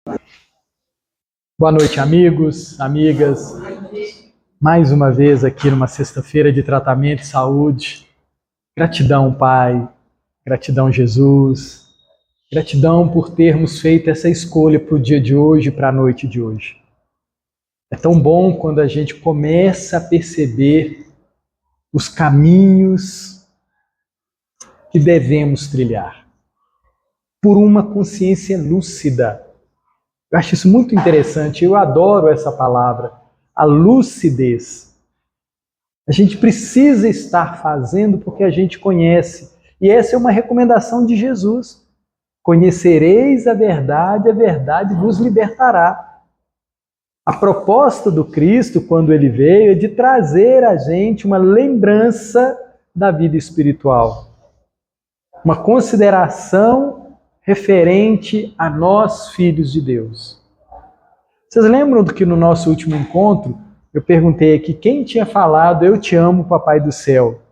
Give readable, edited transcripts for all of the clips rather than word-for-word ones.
Boa noite, amigos, amigas. Mais uma vez aqui numa sexta-feira de tratamento e saúde. Gratidão, Pai. Gratidão, Jesus. Gratidão por termos feito essa escolha para o dia de hoje, para a noite de hoje. É tão bom quando a gente começa a perceber os caminhos que devemos trilhar. Por uma consciência lúcida. Eu acho isso muito interessante, eu adoro essa palavra, a lucidez. A gente precisa estar fazendo porque a gente conhece. E essa é uma recomendação de Jesus. Conhecereis a verdade vos libertará. A proposta do Cristo, quando ele veio, é de trazer a gente uma lembrança da vida espiritual. Uma consideração referente a nós, filhos de Deus. Vocês lembram do que no nosso último encontro eu perguntei aqui quem tinha falado "Eu te amo, Papai do céu"?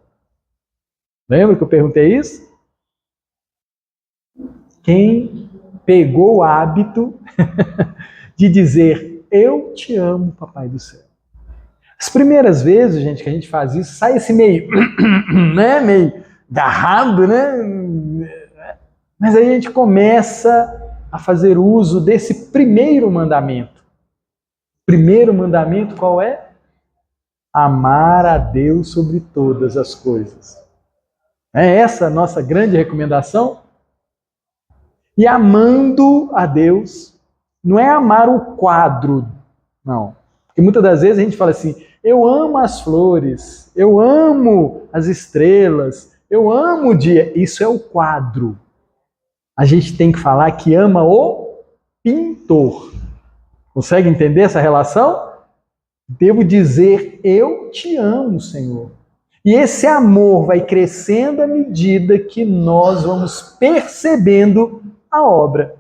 Lembra que eu perguntei isso? Quem pegou o hábito de dizer "Eu te amo, Papai do céu"? As primeiras vezes, gente, que a gente faz isso, sai esse meio, né, meio garrado, né? Mas aí a gente começa a fazer uso desse primeiro mandamento. O primeiro mandamento qual é? Amar a Deus sobre todas as coisas. É essa a nossa grande recomendação? E amando a Deus, não é amar o quadro, não. Porque muitas das vezes a gente fala assim, eu amo as flores, eu amo as estrelas, eu amo o dia. Isso é o quadro. A gente tem que falar que ama o pintor. Consegue entender essa relação? Devo dizer, eu te amo, Senhor. E esse amor vai crescendo à medida que nós vamos percebendo a obra.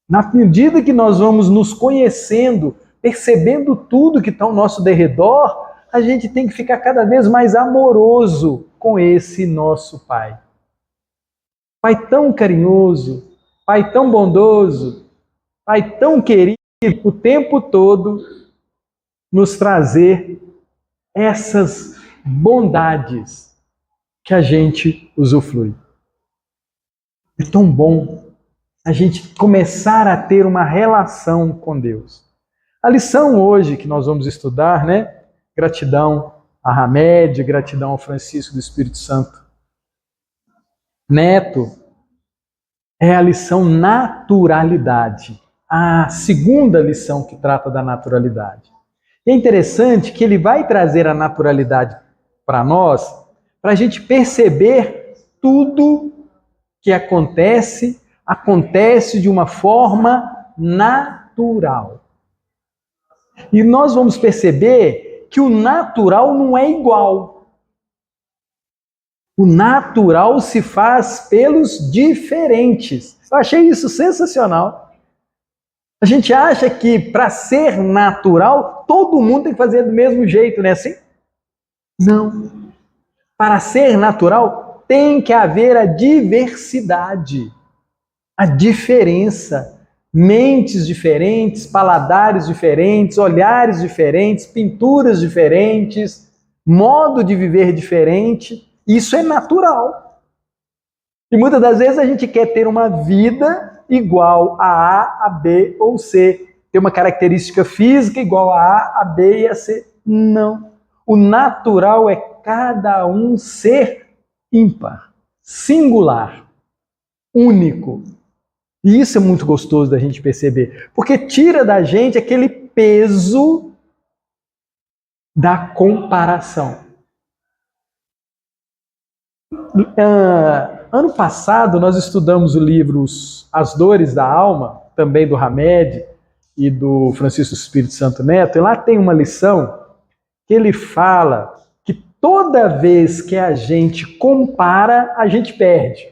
Na medida que nós vamos nos conhecendo, percebendo tudo que está ao nosso derredor, a gente tem que ficar cada vez mais amoroso com esse nosso Pai. Pai tão carinhoso, Pai tão bondoso, Pai tão querido, o tempo todo nos trazer essas bondades que a gente usufrui. É tão bom a gente começar a ter uma relação com Deus. A lição hoje que nós vamos estudar, né? Gratidão a Hamed, gratidão ao Francisco do Espírito Santo Neto, é a lição naturalidade. A segunda lição que trata da naturalidade. É interessante que ele vai trazer a naturalidade para nós, para a gente perceber tudo que acontece de uma forma natural. E nós vamos perceber que o natural não é igual. O natural se faz pelos diferentes. Eu achei isso sensacional. A gente acha que para ser natural, todo mundo tem que fazer do mesmo jeito, não é assim? Não. Para ser natural, tem que haver a diversidade, a diferença. Mentes diferentes, paladares diferentes, olhares diferentes, pinturas diferentes, modo de viver diferente. Isso é natural. E muitas das vezes a gente quer ter uma vida igual a A, B ou C. Ter uma característica física igual a A, B e a C. Não. O natural é cada um ser ímpar, singular, único. E isso é muito gostoso da gente perceber, porque tira da gente aquele peso da comparação. Ano passado nós estudamos o livro As Dores da Alma, também do Hamed e do Francisco Espírito Santo Neto, e lá tem uma lição que ele fala que toda vez que a gente compara, a gente perde.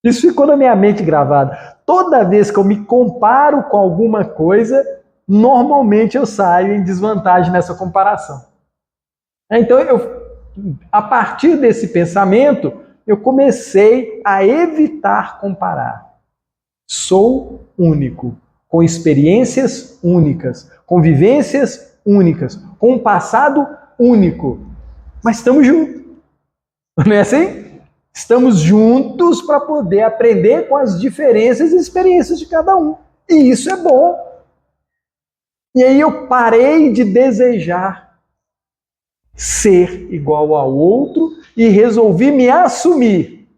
Isso ficou na minha mente gravado. Toda vez que eu me comparo com alguma coisa, normalmente eu saio em desvantagem nessa comparação. Então, a partir desse pensamento, eu comecei a evitar comparar. Sou único, com experiências únicas, com vivências únicas, com um passado único. Mas estamos juntos. Não é assim? Estamos juntos para poder aprender com as diferenças e experiências de cada um. E isso é bom. E aí eu parei de desejar ser igual ao outro e resolvi me assumir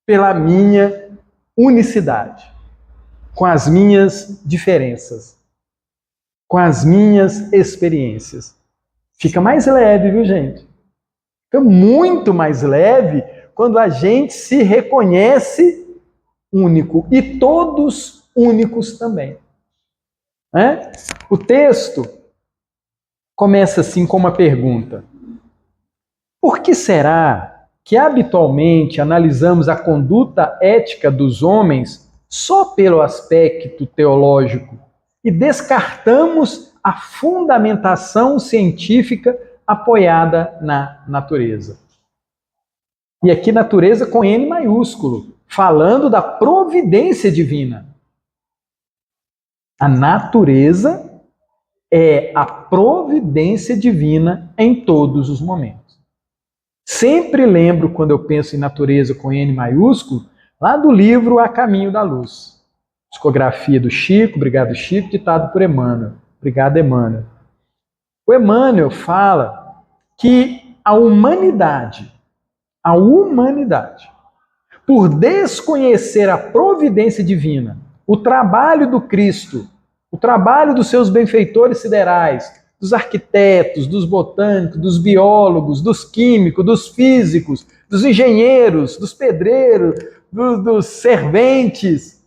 pela minha unicidade, com as minhas diferenças, com as minhas experiências. Fica mais leve, viu, gente? Fica muito mais leve quando a gente se reconhece único e todos únicos também. Né? O texto começa assim com uma pergunta: por que será que habitualmente analisamos a conduta ética dos homens só pelo aspecto teológico e descartamos a fundamentação científica apoiada na natureza? E aqui natureza com N maiúsculo, falando da providência divina. A natureza é a providência divina em todos os momentos. Sempre lembro, quando eu penso em natureza com N maiúsculo, lá do livro A Caminho da Luz. Psicografia do Chico, obrigado Chico, ditado por Emmanuel. Obrigado, Emmanuel. O Emmanuel fala que a humanidade, por desconhecer a providência divina, o trabalho do Cristo, o trabalho dos seus benfeitores siderais, dos arquitetos, dos botânicos, dos biólogos, dos químicos, dos físicos, dos engenheiros, dos pedreiros, dos serventes,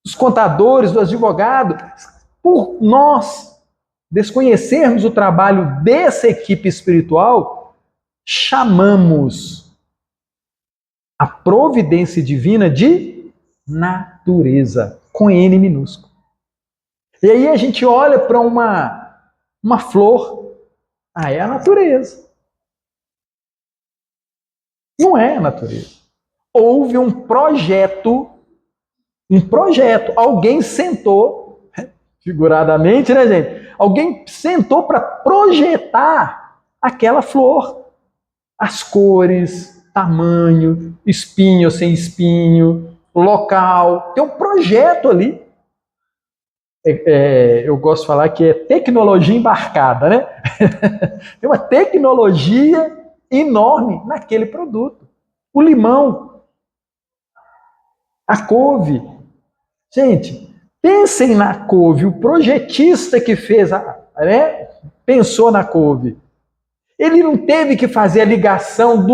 dos contadores, dos advogados, por nós desconhecermos o trabalho dessa equipe espiritual, chamamos a providência divina de natureza, com N minúsculo. E aí a gente olha para uma flor, é a natureza. Não é a natureza. Houve um projeto, alguém sentou, figuradamente, né, gente? Alguém sentou para projetar aquela flor. As cores, tamanho, espinho ou sem espinho, local. Tem um projeto ali. Eu gosto de falar que é tecnologia embarcada, né? Tem uma tecnologia enorme naquele produto. O limão, a couve. Gente, pensem na couve. O projetista que fez, pensou na couve. Ele não teve que fazer a ligação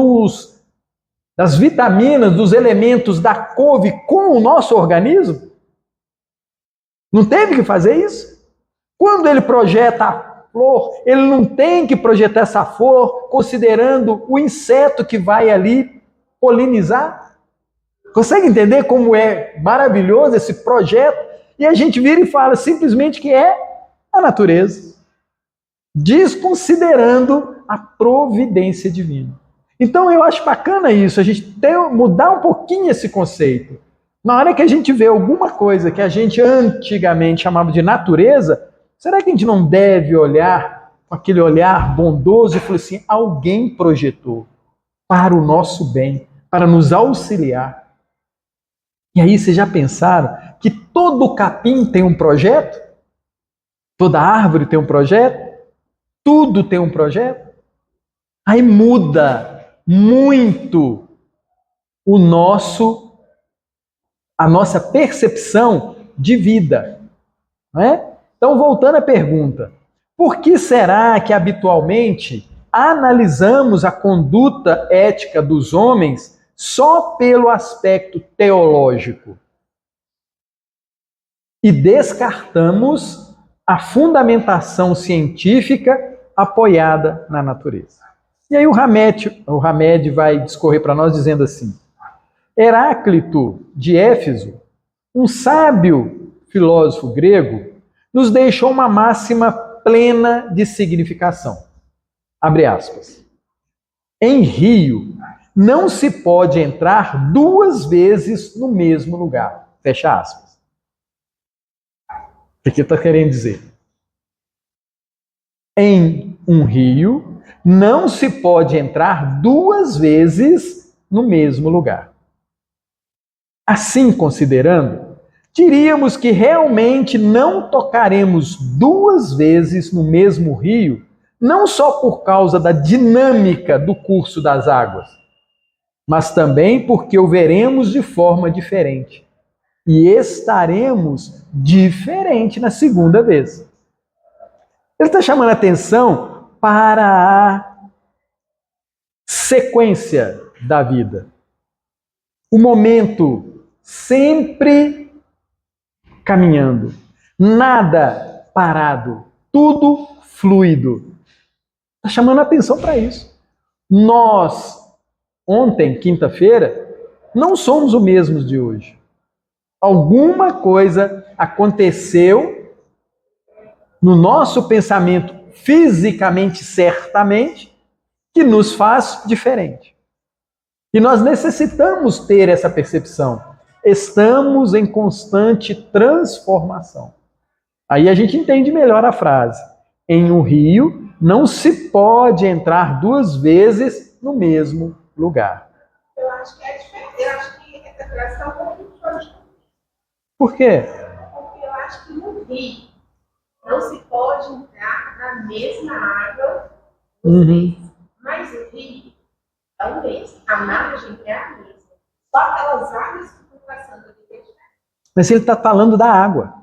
das vitaminas, dos elementos da couve com o nosso organismo? Não teve que fazer isso? Quando ele projeta a flor, ele não tem que projetar essa flor considerando o inseto que vai ali polinizar? Consegue entender como é maravilhoso esse projeto? E a gente vira e fala simplesmente que é a natureza, desconsiderando a providência divina. Então eu acho bacana isso, a gente mudar um pouquinho esse conceito. Na hora que a gente vê alguma coisa que a gente antigamente chamava de natureza, será que a gente não deve olhar com aquele olhar bondoso e falar assim, alguém projetou para o nosso bem, para nos auxiliar? E aí vocês já pensaram que todo capim tem um projeto? Toda árvore tem um projeto? Tudo tem um projeto? Aí muda muito a nossa percepção de vida. Não é? Então, voltando à pergunta, por que será que habitualmente analisamos a conduta ética dos homens só pelo aspecto teológico e descartamos a fundamentação científica apoiada na natureza? E aí o Hamed vai discorrer para nós dizendo assim: Heráclito de Éfeso, um sábio filósofo grego, nos deixou uma máxima plena de significação. Abre aspas. Em rio, não se pode entrar duas vezes no mesmo lugar. Fecha aspas. O que está querendo dizer? Em um rio, não se pode entrar duas vezes no mesmo lugar. Assim considerando, diríamos que realmente não tocaremos duas vezes no mesmo rio, não só por causa da dinâmica do curso das águas, mas também porque o veremos de forma diferente. E estaremos diferente na segunda vez. Ele está chamando a atenção para a sequência da vida. O momento sempre caminhando. Nada parado. Tudo fluido. Está chamando a atenção para isso. Nós, ontem, quinta-feira, não somos os mesmos de hoje. Alguma coisa aconteceu no nosso pensamento, fisicamente, certamente, que nos faz diferente. E nós necessitamos ter essa percepção. Estamos em constante transformação. Aí a gente entende melhor a frase. Em um rio, não se pode entrar duas vezes no mesmo lugar. Eu acho que é diferente. Eu acho que essa frase está um pouco diferente. Por quê? Porque eu acho que no rio não se pode entrar na mesma água duas vezes. Mas o rio é o mesmo. A margem é a mesma. Só aquelas águas que estão passando ali que é diferente. Mas ele está falando da água.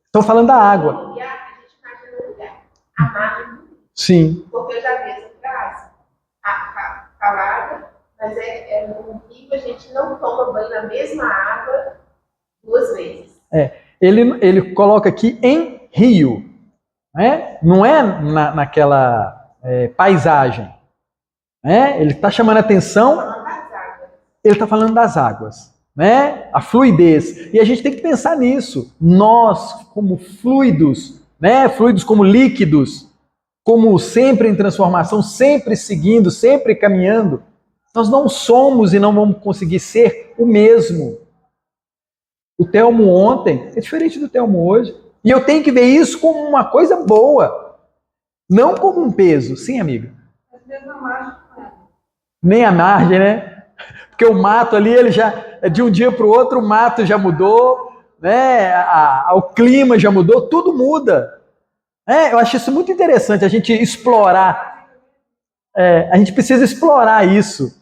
Estão falando da água. No lugar, a gente imagina o lugar. A margem do rio. Sim. Porque eu já vi essa frase. Calada, mas no rio a gente não toma banho na mesma água duas vezes. Ele coloca aqui em rio, né? Não é naquela paisagem. Né? Ele está chamando a atenção, ele está falando das águas, né? A fluidez. E a gente tem que pensar nisso. Nós, como fluidos, né? Fluidos como líquidos, como sempre em transformação, sempre seguindo, sempre caminhando, nós não somos e não vamos conseguir ser o mesmo. O Telmo ontem é diferente do Telmo hoje. E eu tenho que ver isso como uma coisa boa, não como um peso. Sim, amiga? Nem a margem, né? Porque o mato ali, ele já, de um dia para o outro, o mato já mudou, né? O clima já mudou, tudo muda. Eu acho isso muito interessante, a gente explorar. A gente precisa explorar isso.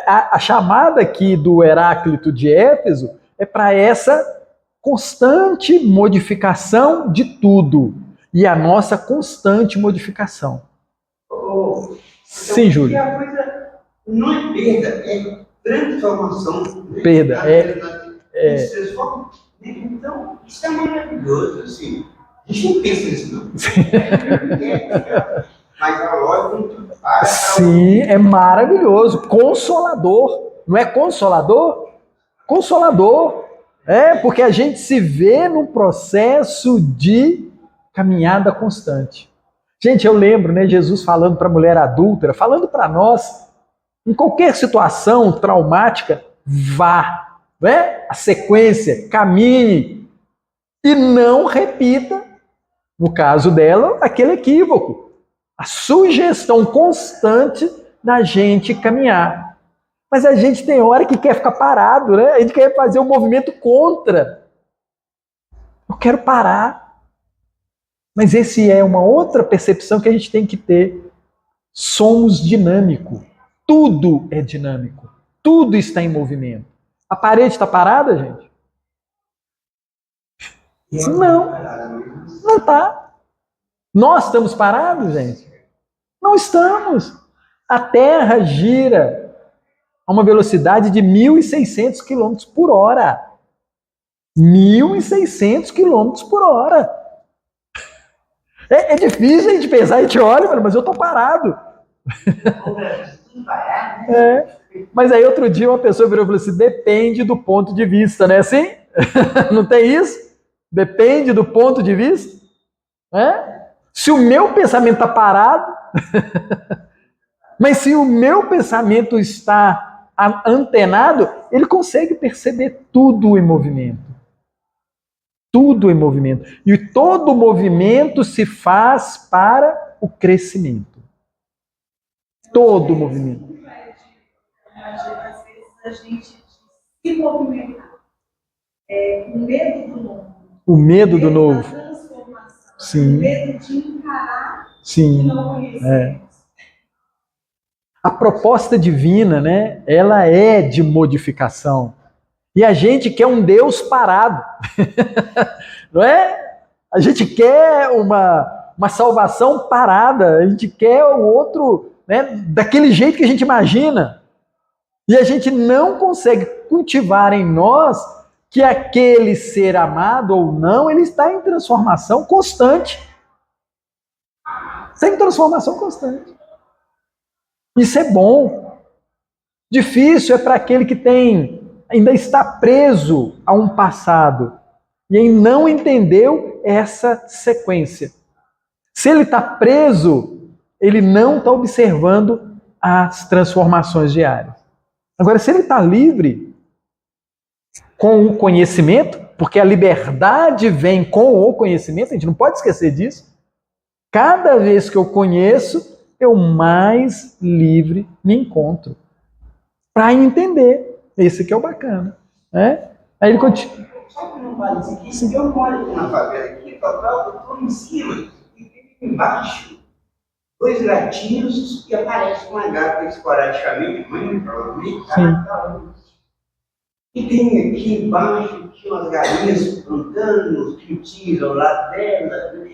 A chamada aqui do Heráclito de Éfeso é para essa constante modificação de tudo. E a nossa constante modificação. Sim, Júlio. A coisa não é perda, é transformação. Né? Perda. Então, isso é maravilhoso, assim. A gente não pensa nisso, não. Mas a lógica não tudo para. Sim, é maravilhoso. Consolador. Não é consolador? Consolador. Porque a gente se vê num processo de caminhada constante. Gente, eu lembro, né, Jesus falando para a mulher adúltera, falando para nós, em qualquer situação traumática, vá, né? A sequência, caminhe e não repita, no caso dela, aquele equívoco. A sugestão constante da gente caminhar. Mas a gente tem hora que quer ficar parado, né? A gente quer fazer um movimento contra. Eu quero parar. Mas esse é uma outra percepção que a gente tem que ter. Somos dinâmicos. Tudo é dinâmico. Tudo está em movimento. A parede está parada, gente? Não. Não está. Nós estamos parados, gente? Não estamos. A Terra gira a uma velocidade de 1.600 km por hora. 1.600 km por hora. É difícil a gente pensar, a gente olha e fala, mas eu estou parado. Mas aí outro dia uma pessoa virou e falou assim, depende do ponto de vista, não é assim? Não tem isso? Depende do ponto de vista. Se o meu pensamento está parado, Mas se o meu pensamento está antenado, ele consegue perceber tudo em movimento. Tudo em movimento. E todo movimento se faz para o crescimento. Todo movimento. Às vezes a gente se movimenta com medo do novo. O medo do novo. Da transformação. Sim. O medo de encarar o que Sim. não conhecemos. A proposta divina, né, ela é de modificação. E a gente quer um Deus parado. Não é? A gente quer uma salvação parada. A gente quer o outro, né, daquele jeito que a gente imagina. E a gente não consegue cultivar em nós que aquele ser amado ou não, ele está em transformação constante. Está em transformação constante. Isso é bom. Difícil é para aquele que ainda está preso a um passado e aí não entendeu essa sequência. Se ele está preso, ele não está observando as transformações diárias. Agora, se ele está livre com o conhecimento, porque a liberdade vem com o conhecimento, a gente não pode esquecer disso. Cada vez que eu conheço, eu mais livre me encontro. Para entender. Esse que é o bacana. Né? Aí ele continua. Só que não vale isso aqui, se eu moro aqui na favela, aqui, eu estou em cima, e embaixo, dois gatinhos que aparecem com uma gata esporadicamente, mãe, provavelmente, e tem aqui embaixo, tinha umas galinhas plantando, os pintinhos ao lado dela, né?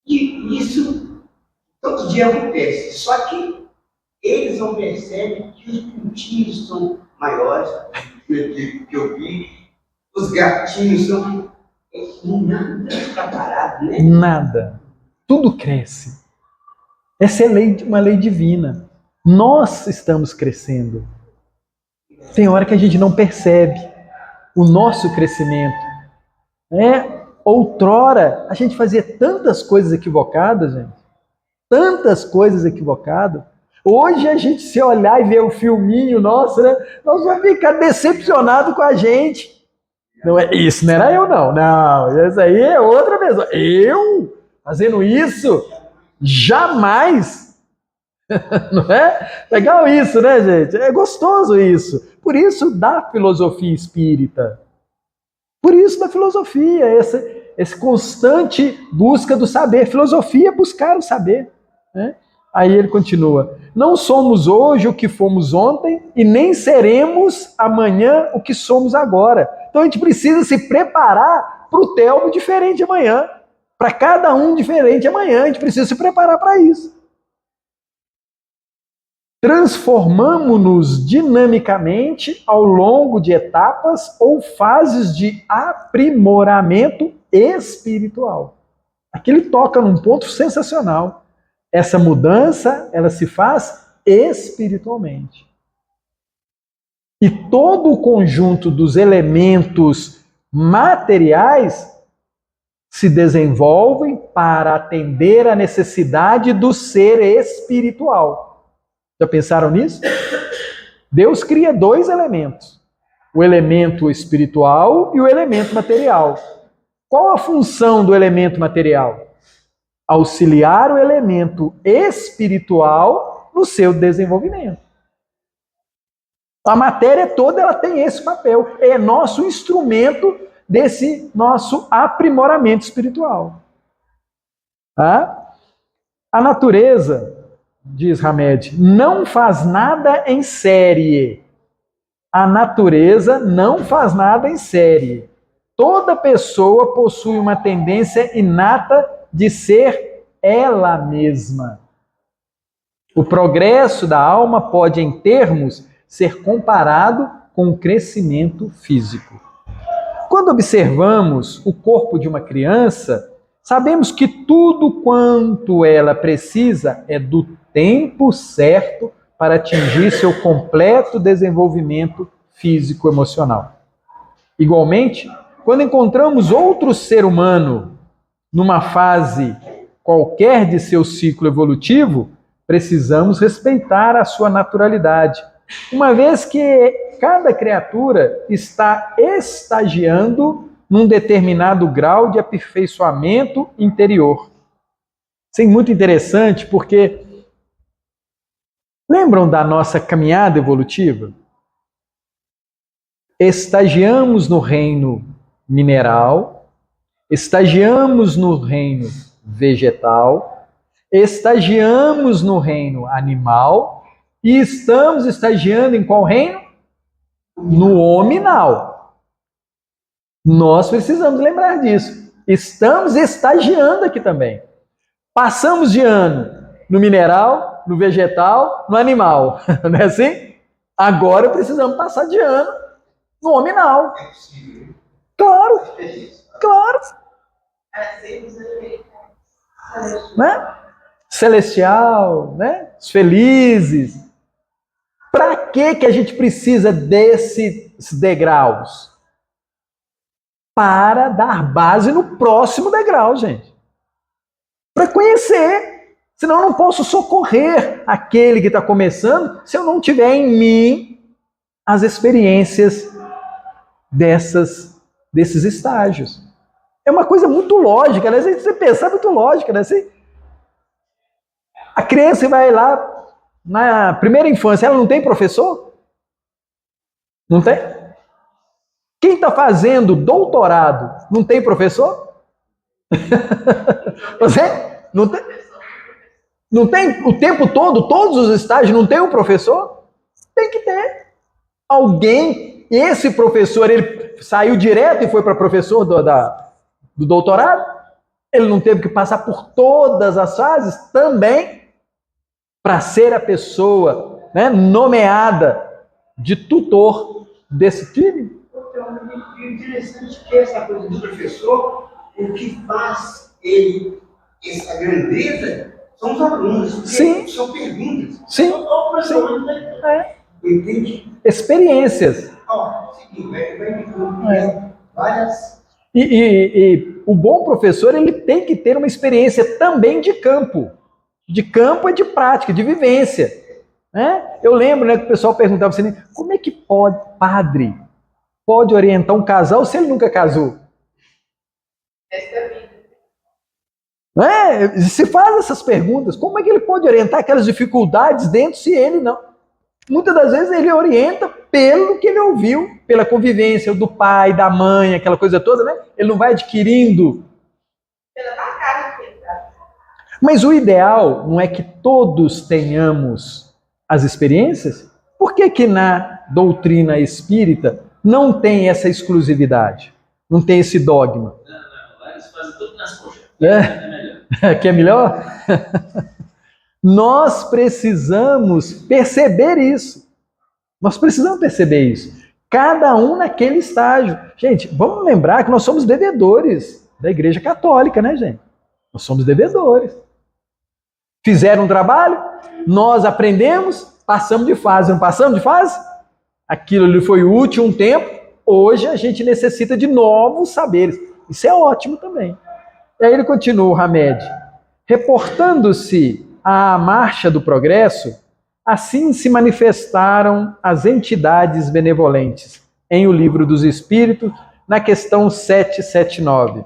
E isso todo dia acontece, só que eles não percebem que os pintinhos são maiores, que eu vi, os gatinhos são... Nada está parado, né? Nada. Tudo cresce. Essa é uma lei divina. Nós estamos crescendo. Tem hora que a gente não percebe o nosso crescimento. Outrora, a gente fazia tantas coisas equivocadas, gente. Tantas coisas equivocadas. Hoje a gente se olhar e ver o filminho nosso, né? Nós vamos ficar decepcionados com a gente. Não é isso, não era eu não. Não, isso aí é outra pessoa. Eu fazendo isso? Jamais. Não é? Legal isso, né, gente? É gostoso isso. Por isso da filosofia espírita. Por isso da filosofia, essa constante busca do saber. Filosofia é buscar o saber. Né? Aí ele continua. Não somos hoje o que fomos ontem e nem seremos amanhã o que somos agora. Então a gente precisa se preparar para o Telmo diferente amanhã. Para cada um diferente amanhã. A gente precisa se preparar para isso. Transformamo-nos dinamicamente ao longo de etapas ou fases de aprimoramento espiritual. Aqui ele toca num ponto sensacional. Essa mudança, ela se faz espiritualmente. E todo o conjunto dos elementos materiais se desenvolvem para atender à necessidade do ser espiritual. Já pensaram nisso? Deus cria dois elementos. O elemento espiritual e o elemento material. Qual a função do elemento material? Auxiliar o elemento espiritual no seu desenvolvimento. A matéria toda ela tem esse papel. É nosso instrumento desse nosso aprimoramento espiritual. Tá? A natureza, diz Hamed, não faz nada em série. A natureza não faz nada em série. Toda pessoa possui uma tendência inata de ser ela mesma. O progresso da alma pode, em termos, ser comparado com o crescimento físico. Quando observamos o corpo de uma criança, sabemos que tudo quanto ela precisa é do tempo certo para atingir seu completo desenvolvimento físico-emocional. Igualmente, quando encontramos outro ser humano numa fase qualquer de seu ciclo evolutivo, precisamos respeitar a sua naturalidade, uma vez que cada criatura está estagiando num determinado grau de aperfeiçoamento interior. Isso é muito interessante porque lembram da nossa caminhada evolutiva? Estagiamos no reino mineral, estagiamos no reino vegetal, estagiamos no reino animal e estamos estagiando em qual reino? No hominal. Nós precisamos lembrar disso. Estamos estagiando aqui também. Passamos de ano no mineral, no vegetal, no animal. Não é assim? Agora precisamos passar de ano no hominal. É possível. Claro, claro. Né? Celestial, né? Os felizes. Para que a gente precisa desses degraus? Para dar base no próximo degrau, gente. Para conhecer. Senão eu não posso socorrer aquele que está começando se eu não tiver em mim as experiências desses estágios. É uma coisa muito lógica, né? Se você pensar, é muito lógica, né? A criança vai lá na primeira infância, ela não tem professor? Não tem? Quem está fazendo doutorado não tem professor? Você? Não tem? Não tem o tempo todo, todos os estágios, não tem um professor? Tem que ter. Alguém, esse professor, ele saiu direto e foi para professor do doutorado? Ele não teve que passar por todas as fases também para ser a pessoa, né, nomeada de tutor desse time? Então, é interessante que essa coisa do professor, o que faz ele, essa grandeza, são os alunos. Sim. São perguntas. Sim. O professor, Sim. É. Ele tem que... Experiências. Seguinte, vai me contar várias... E o bom professor, ele tem que ter uma experiência também de campo. De campo é de prática, de vivência. Né? Eu lembro, né, que o pessoal perguntava assim, como é que padre pode orientar um casal se ele nunca casou? Né? Se faz essas perguntas, como é que ele pode orientar aquelas dificuldades dentro se ele não? Muitas das vezes ele orienta pelo que ele ouviu, pela convivência do pai, da mãe, aquela coisa toda, né? Ele não vai adquirindo. Pela bagagem que ele dá. Mas o ideal não é que todos tenhamos as experiências? Por que na doutrina espírita não tem essa exclusividade? Não tem esse dogma? Não. Lá eles fazem tudo nas coxas. É melhor. Que é melhor? Nós precisamos perceber isso. Nós precisamos perceber isso. Cada um naquele estágio. Gente, vamos lembrar que nós somos devedores da Igreja Católica, né, gente? Nós somos devedores. Fizeram um trabalho, nós aprendemos, passamos de fase. Não passamos de fase? Aquilo lhe foi útil um tempo, hoje a gente necessita de novos saberes. Isso é ótimo também. E aí ele continua, o Hamed. Reportando-se à marcha do progresso, assim se manifestaram as entidades benevolentes em O Livro dos Espíritos, na questão 779.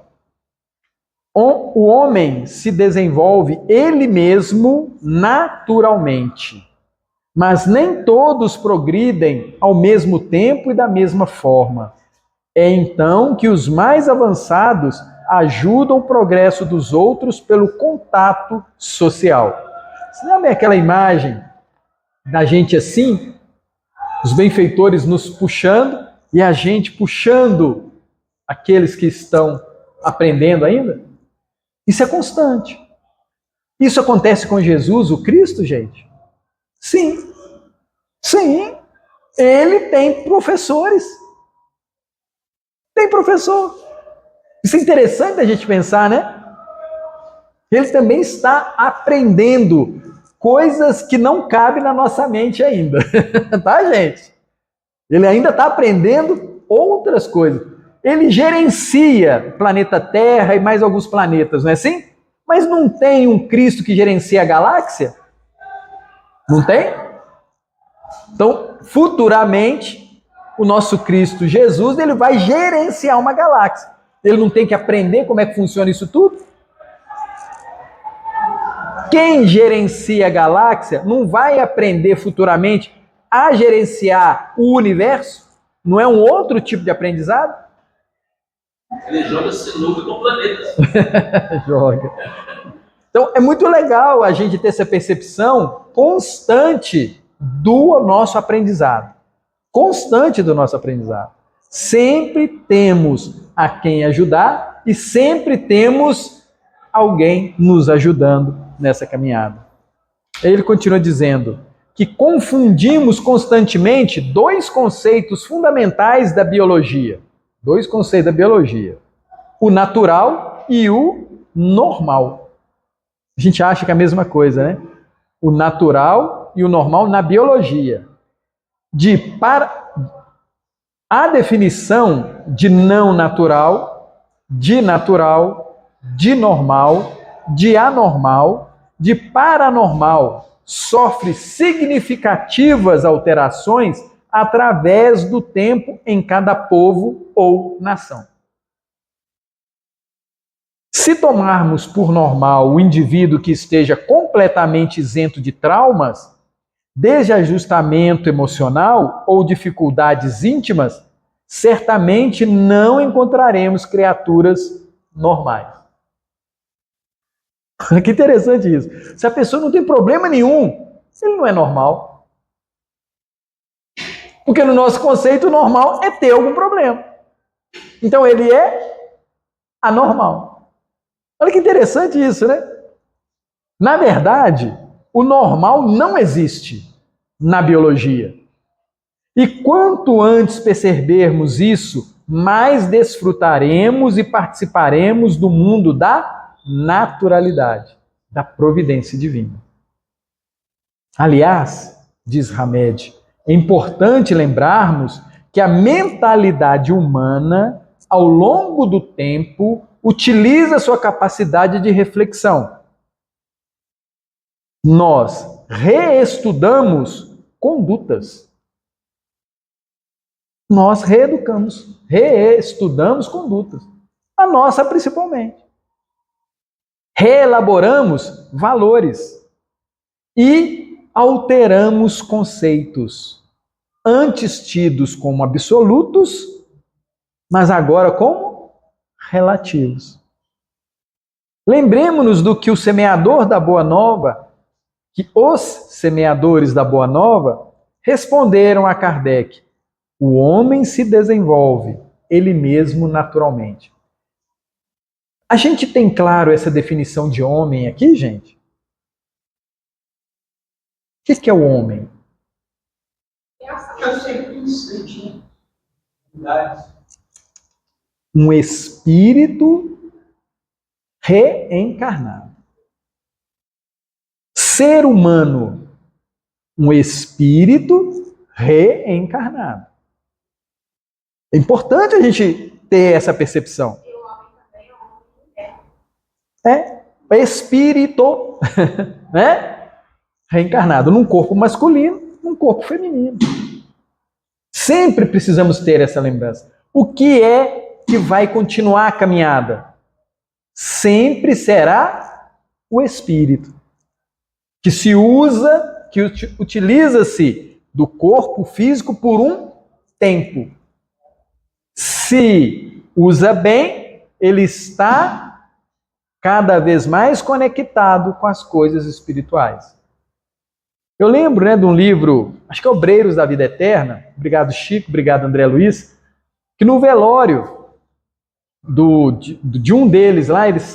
O homem se desenvolve ele mesmo naturalmente, mas nem todos progridem ao mesmo tempo e da mesma forma. É então que os mais avançados ajudam o progresso dos outros pelo contato social. Você lembra aquela imagem da gente assim? Os benfeitores nos puxando e a gente puxando aqueles que estão aprendendo ainda? Isso é constante. Isso acontece com Jesus, o Cristo, gente? Sim. Sim. Ele tem professores. Tem professor. Isso é interessante a gente pensar, né? Ele também está aprendendo coisas que não cabem na nossa mente ainda. Tá, gente? Ele ainda está aprendendo outras coisas. Ele gerencia o planeta Terra e mais alguns planetas, não é assim? Mas não tem um Cristo que gerencia a galáxia? Não tem? Então, futuramente, o nosso Cristo Jesus, ele vai gerenciar uma galáxia. Ele não tem que aprender como é que funciona isso tudo? Quem gerencia a galáxia não vai aprender futuramente a gerenciar o universo? Não é um outro tipo de aprendizado? Ele joga sinuca com planetas. Joga. Então, é muito legal a gente ter essa percepção constante do nosso aprendizado. Constante do nosso aprendizado. Sempre temos a quem ajudar e sempre temos alguém nos ajudando nessa caminhada. Ele continua dizendo que confundimos constantemente dois conceitos fundamentais da biologia. Dois conceitos da biologia. O natural e o normal. A gente acha que é a mesma coisa, né? O natural e o normal na biologia. A definição de não natural, de natural, de normal, de anormal, de paranormal, sofre significativas alterações através do tempo em cada povo ou nação. Se tomarmos por normal o indivíduo que esteja completamente isento de traumas, desajustamento emocional ou dificuldades íntimas, certamente não encontraremos criaturas normais. Que interessante isso. Se a pessoa não tem problema nenhum, ele não é normal. Porque no nosso conceito, o normal é ter algum problema. Então ele é anormal. Olha que interessante isso, né? Na verdade, o normal não existe na biologia. E quanto antes percebermos isso, mais desfrutaremos e participaremos do mundo da naturalidade, da providência divina. Aliás, diz Hamed, é importante lembrarmos que a mentalidade humana, ao longo do tempo, utiliza sua capacidade de reflexão. Nós reestudamos condutas. Nós reestudamos condutas. A nossa principalmente. Reelaboramos valores e alteramos conceitos antes tidos como absolutos, mas agora como relativos. Lembremos-nos do que o semeador da Boa Nova, que os semeadores da Boa Nova responderam a Kardec: o homem se desenvolve ele mesmo naturalmente. A gente tem claro essa definição de homem aqui, gente? O que é o homem? Eu sei pensante. Um espírito reencarnado. Ser humano, um espírito reencarnado. É importante a gente ter essa percepção. É espírito, né? Reencarnado num corpo masculino, num corpo feminino. Sempre precisamos ter essa lembrança. O que é que vai continuar a caminhada? Sempre será o espírito, que se usa, que utiliza-se do corpo físico por um tempo. Se usa bem, ele está cada vez mais conectado com as coisas espirituais. Eu lembro, de um livro, acho que é Obreiros da Vida Eterna, obrigado Chico, obrigado André Luiz, que no velório de um deles lá, eles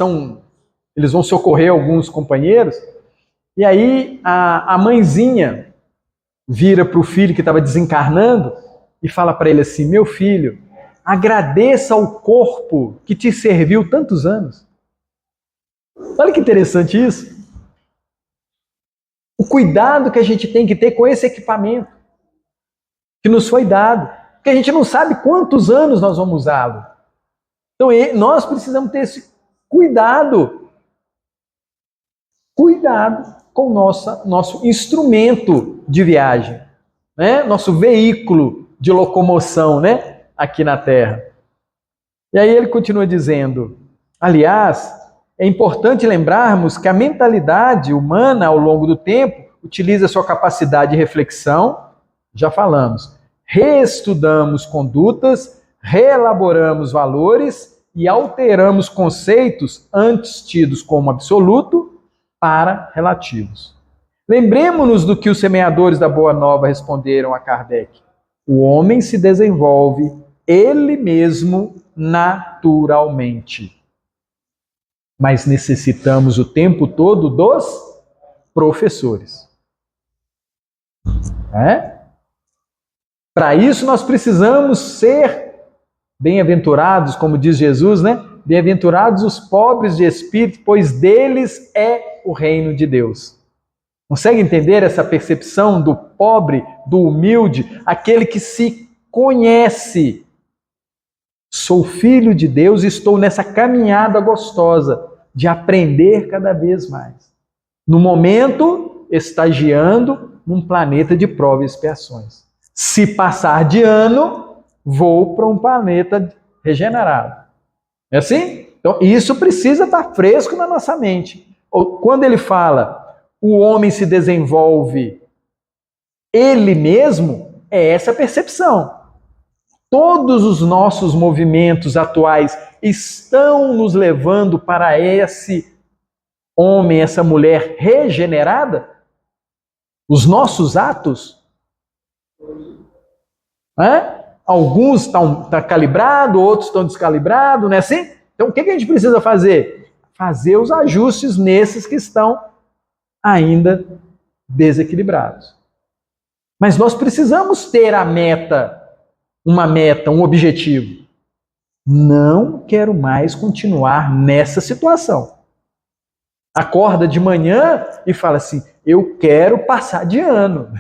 vão socorrer alguns companheiros, e aí a mãezinha vira para o filho que estava desencarnando e fala para ele assim: meu filho, agradeça ao corpo que te serviu tantos anos. Olha que interessante isso. O cuidado que a gente tem que ter com esse equipamento que nos foi dado. Porque a gente não sabe quantos anos nós vamos usá-lo. Então nós precisamos ter esse cuidado. Cuidado com nosso instrumento de viagem, né? Nosso veículo de locomoção, né? Aqui na Terra. E aí ele continua dizendo, aliás, é importante lembrarmos que a mentalidade humana, ao longo do tempo, utiliza sua capacidade de reflexão, já falamos, reestudamos condutas, reelaboramos valores e alteramos conceitos antes tidos como absoluto para relativos. Lembremos-nos do que os semeadores da Boa Nova responderam a Kardec. O homem se desenvolve ele mesmo naturalmente. Mas necessitamos o tempo todo dos professores. Para isso nós precisamos ser bem-aventurados, como diz Jesus, né? Bem-aventurados os pobres de espírito, pois deles é o reino de Deus. Consegue entender essa percepção do pobre, do humilde, aquele que se conhece? Sou filho de Deus e estou nessa caminhada gostosa de aprender cada vez mais. No momento, estagiando num planeta de provas e expiações. Se passar de ano, vou para um planeta regenerado. É assim? Então, isso precisa estar fresco na nossa mente. Quando ele fala, o homem se desenvolve ele mesmo, é essa percepção. Todos os nossos movimentos atuais estão nos levando para esse homem, essa mulher regenerada? Os nossos atos? Alguns estão calibrados, outros estão descalibrados, não é assim? Então o que a gente precisa fazer? Fazer os ajustes nesses que estão ainda desequilibrados. Mas nós precisamos ter uma meta, um objetivo. Não quero mais continuar nessa situação. Acorda de manhã e fala assim, eu quero passar de ano.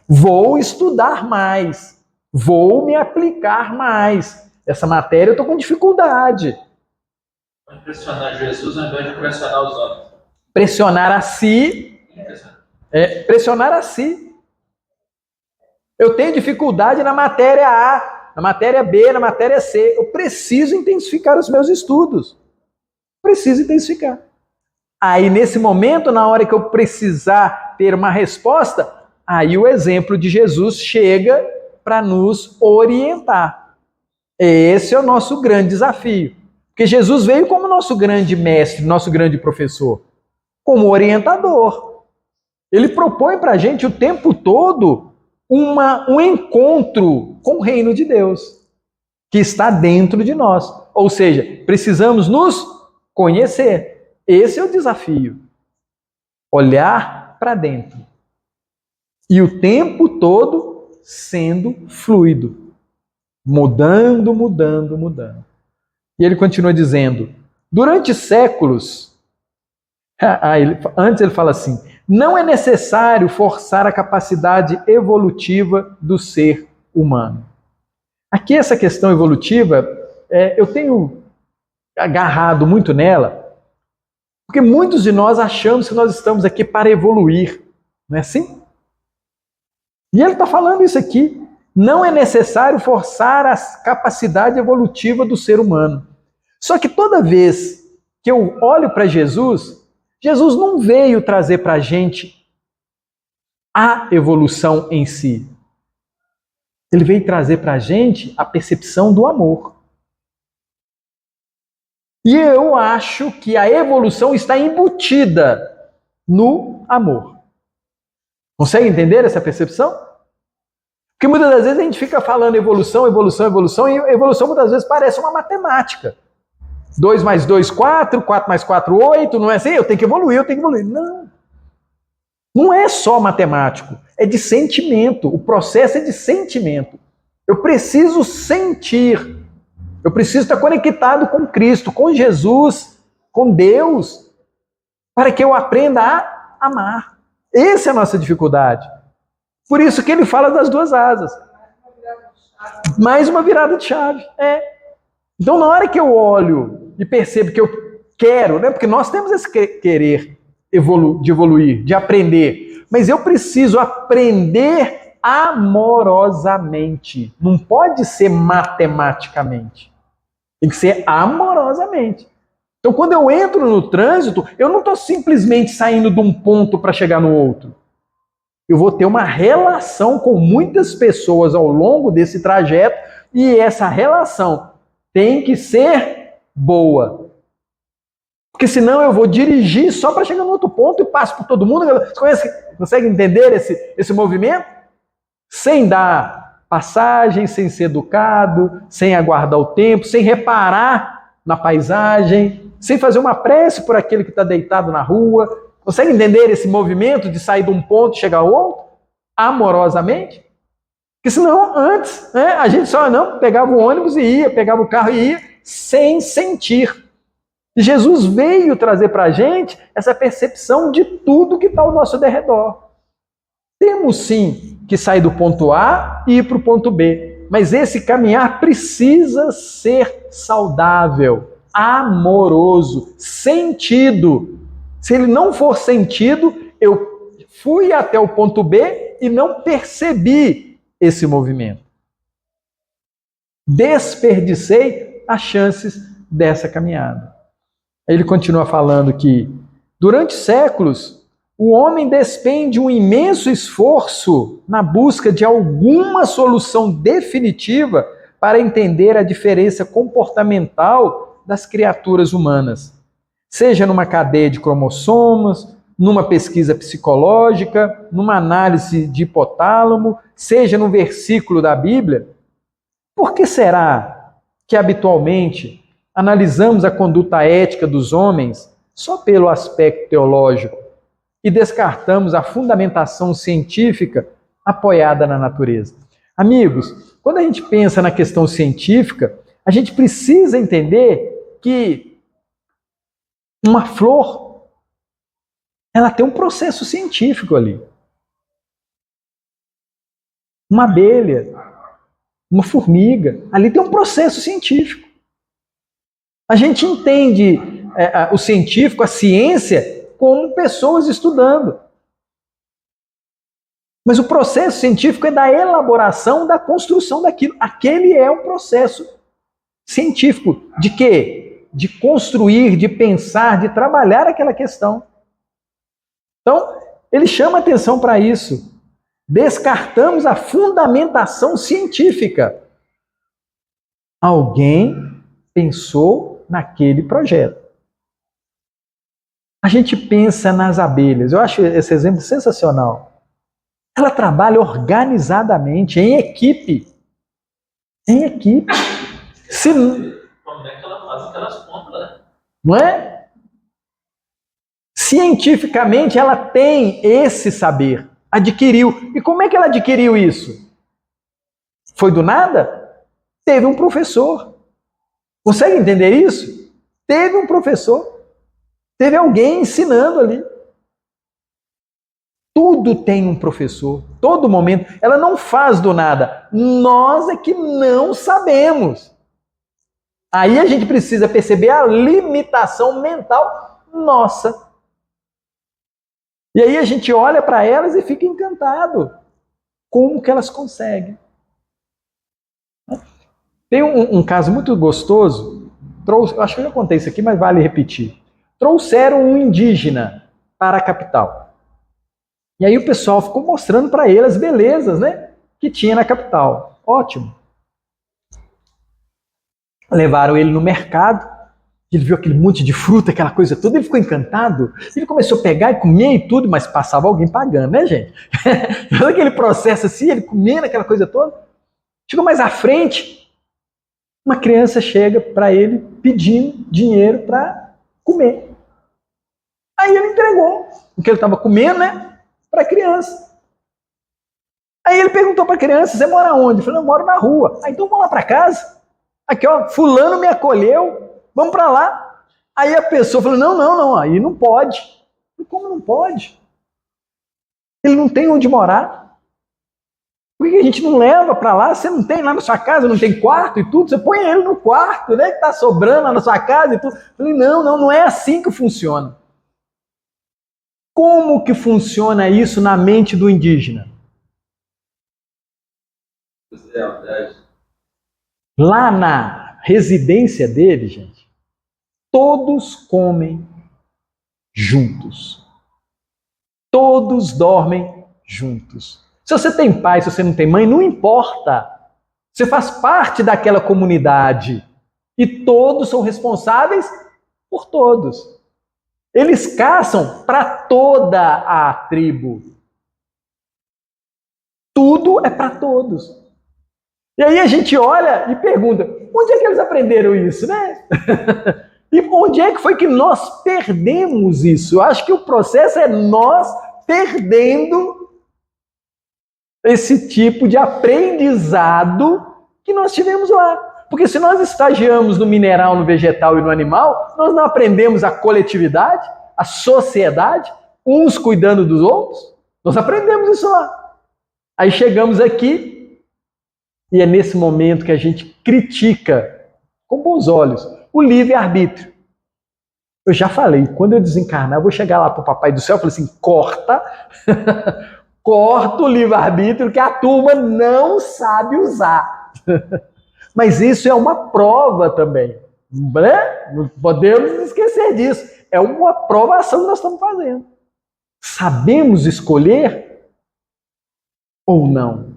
Vou estudar mais. Vou me aplicar mais. Essa matéria eu estou com dificuldade. Pode pressionar Jesus ao invés de pressionar os outros. Pressionar a si. Pressionar a si. Eu tenho dificuldade na matéria A, na matéria B, na matéria C. Eu preciso intensificar os meus estudos. Preciso intensificar. Aí, nesse momento, na hora que eu precisar ter uma resposta, aí o exemplo de Jesus chega para nos orientar. Esse é o nosso grande desafio. Porque Jesus veio como nosso grande mestre, nosso grande professor, como orientador. Ele propõe para a gente o tempo todo um encontro com o reino de Deus, que está dentro de nós. Ou seja, precisamos nos conhecer. Esse é o desafio. Olhar para dentro. E o tempo todo sendo fluido. Mudando. E ele continua dizendo, durante séculos, antes ele fala assim, não é necessário forçar a capacidade evolutiva do ser humano. Aqui essa questão evolutiva, eu tenho agarrado muito nela, porque muitos de nós achamos que nós estamos aqui para evoluir, não é assim? E ele está falando isso aqui. Não é necessário forçar a capacidade evolutiva do ser humano. Só que toda vez que eu olho para Jesus, Jesus não veio trazer para a gente a evolução em si. Ele veio trazer para a gente a percepção do amor. E eu acho que a evolução está embutida no amor. Consegue entender essa percepção? Porque muitas das vezes a gente fica falando evolução, e evolução muitas vezes parece uma matemática. 2 mais 2, 4, 4 mais 4, 8, não é assim? Eu tenho que evoluir. Não. Não é só matemático, é de sentimento. O processo é de sentimento. Eu preciso sentir. Eu preciso estar conectado com Cristo, com Jesus, com Deus, para que eu aprenda a amar. Essa é a nossa dificuldade. Por isso que ele fala das duas asas. Mais uma virada de chave. Então, na hora que eu olho e percebo que eu quero, né? Porque nós temos esse querer. de evoluir, de aprender. Mas eu preciso aprender amorosamente. Não pode ser matematicamente. Tem que ser amorosamente. Então, quando eu entro no trânsito, eu não estou simplesmente saindo de um ponto para chegar no outro. Eu vou ter uma relação com muitas pessoas ao longo desse trajeto e essa relação tem que ser boa. Porque senão eu vou dirigir só para chegar no outro ponto e passo por todo mundo. Você consegue entender esse movimento? Sem dar passagem, sem ser educado, sem aguardar o tempo, sem reparar na paisagem, sem fazer uma prece por aquele que está deitado na rua. Consegue entender esse movimento de sair de um ponto e chegar ao outro? Amorosamente? Porque senão, antes, a gente só não pegava o ônibus e ia, pegava o carro e ia, sem sentir. E Jesus veio trazer para a gente essa percepção de tudo que está ao nosso derredor. Temos sim que sair do ponto A e ir para o ponto B. Mas esse caminhar precisa ser saudável, amoroso, sentido. Se ele não for sentido, eu fui até o ponto B e não percebi esse movimento. Desperdicei as chances dessa caminhada. Ele continua falando que, durante séculos, o homem despende um imenso esforço na busca de alguma solução definitiva para entender a diferença comportamental das criaturas humanas. Seja numa cadeia de cromossomos, numa pesquisa psicológica, numa análise de hipotálamo, seja num versículo da Bíblia. Por que será que habitualmente analisamos a conduta ética dos homens só pelo aspecto teológico e descartamos a fundamentação científica apoiada na natureza? Amigos, quando a gente pensa na questão científica, a gente precisa entender que uma flor, ela tem um processo científico ali. Uma abelha, uma formiga, ali tem um processo científico. A gente entende o científico, a ciência, como pessoas estudando. Mas o processo científico é da elaboração, da construção daquilo. Aquele é um processo científico. De quê? De construir, de pensar, de trabalhar aquela questão. Então, ele chama atenção para isso. Descartamos a fundamentação científica. Alguém pensou naquele projeto. A gente pensa nas abelhas. Eu acho esse exemplo sensacional. Ela trabalha organizadamente, em equipe. Em equipe. Como é que ela faz aquelas contas, né? Não é? Cientificamente, ela tem esse saber. Adquiriu. E como é que ela adquiriu isso? Foi do nada? Teve um professor. Consegue entender isso? Teve um professor. Teve alguém ensinando ali. Tudo tem um professor. Todo momento. Ela não faz do nada. Nós é que não sabemos. Aí a gente precisa perceber a limitação mental nossa. E aí a gente olha para elas e fica encantado. Como que elas conseguem? Tem um caso muito gostoso. Acho que eu já contei isso aqui, mas vale repetir. Trouxeram um indígena para a capital. E aí o pessoal ficou mostrando para ele as belezas, né, que tinha na capital. Ótimo. Levaram ele no mercado, ele viu aquele monte de fruta, aquela coisa toda, ele ficou encantado. Ele começou a pegar e comer e tudo, mas passava alguém pagando, né, gente? Todo aquele processo assim, ele comendo aquela coisa toda. Chegou mais à frente, uma criança chega para ele pedindo dinheiro para comer. Aí ele entregou o que ele estava comendo, né, para a criança. Aí ele perguntou para a criança: você mora onde? Ele falou: eu moro na rua. Ah, então vamos lá para casa. Aqui, ó, fulano me acolheu, vamos para lá. Aí a pessoa falou: não, aí não pode. Falei: como não pode? Ele não tem onde morar. Por que a gente não leva para lá? Você não tem lá na sua casa, não tem quarto e tudo? Você põe ele no quarto, né, que tá sobrando lá na sua casa e tudo. Falei: não é assim que funciona. Como que funciona isso na mente do indígena? Lá na residência dele, gente, todos comem juntos. Todos dormem juntos. Se você tem pai, se você não tem mãe, não importa. Você faz parte daquela comunidade e todos são responsáveis por todos. Eles caçam para toda a tribo. Tudo é para todos. E aí a gente olha e pergunta, onde é que eles aprenderam isso, né? E onde é que foi que nós perdemos isso? Eu acho que o processo é nós perdendo esse tipo de aprendizado que nós tivemos lá. Porque se nós estagiamos no mineral, no vegetal e no animal, nós não aprendemos a coletividade, a sociedade, uns cuidando dos outros. Nós aprendemos isso lá. Aí chegamos aqui e é nesse momento que a gente critica com bons olhos o livre-arbítrio. Eu já falei, quando eu desencarnar, eu vou chegar lá para o Papai do Céu e falar assim, corta o livre-arbítrio que a turma não sabe usar. Mas isso é uma prova também, né? Não podemos esquecer disso. É uma provação que nós estamos fazendo. Sabemos escolher ou não?